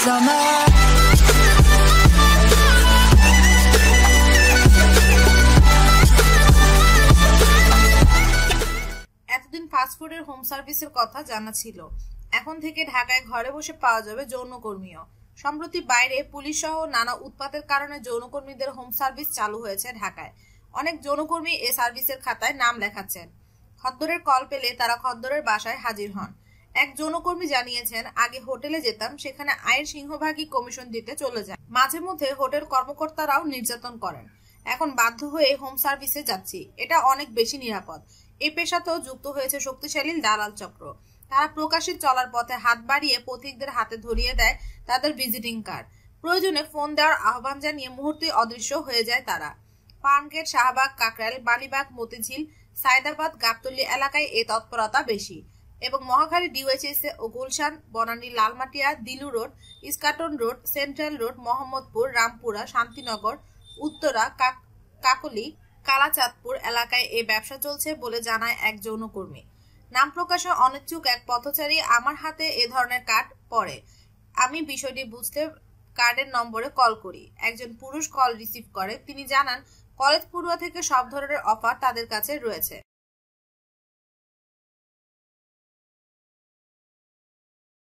summer. এতদিন ফাস্টফুডের home সার্ভিসের কথা জানা ছিল, এখন থেকে ঢাকায় ঘরে বসে পাওয়া যাবে যৌনকর্মীও। সম্প্রতি বাইরে পুলিশ সহ নানা উৎপাতের কারণে যৌনকর্মীদের হোম সার্ভিস চালু হয়েছে ঢাকায়। অনেক যৌনকর্মী এ সার্ভিসের খাতায় নাম লেখাচ্ছেন। খদ্দরের কল পেলে তারা খদ্দরের বাসায় হাজির হন। এক যৌনকর্মী জানিয়েছেন, আগে হোটেলে যেতাম, সেখানে আয়ের সিংহভাগই কমিশন দিতে চলে যায়। মাঝে মধ্যে হোটেল কর্মকর্তারাও নির্যাতন করেন। এখন বাধ্য হয়ে হোম সার্ভিসে যাচ্ছি, এটা অনেক বেশি নিরাপদ। এই পেশাতেও যুক্ত হয়েছে শক্তিশালী দালাল চক্র। তারা প্রকাশ্যে চলার পথে হাত বাড়িয়ে পথিকদের হাতে ধরিয়ে দেয় তাদের ভিজিটিং কার্ড। প্রয়োজনে ফোন দেওয়ার আহ্বান জানিয়ে মুহূর্তে অদৃশ্য হয়ে যায় তারা। পার্কগেট, শাহবাগ, কাকরাইল, বালিবাগ, মতিঝিল, সায়দাবাদ, গাবতলী এলাকায় এই তৎপরতা বেশি এবং মহাখালী, ডিওএইচএস ও Gulshan, Banani, Lalmatia, Dilu road, Eskaton road, central road, Mohammadpur, Rampura, Shantinagar, Uttara, Kakoli, Kalachandpur এলাকায় এই ব্যবসা চলছে বলে জানায় এক যৌনকর্মী। নাম প্রকাশে অনিচ্ছুক এক পথচারী, আমার হাতে এ ধরনের কার্ড পড়ে। আমি বিষয়টি বুঝতে কার্ডের নম্বরে কল করি। একজন পুরুষ কল রিসিভ করে। তিনি জানান, কলেজ পড়ুয়া থেকে সব ধরনের অফার তাদের কাছে রয়েছে।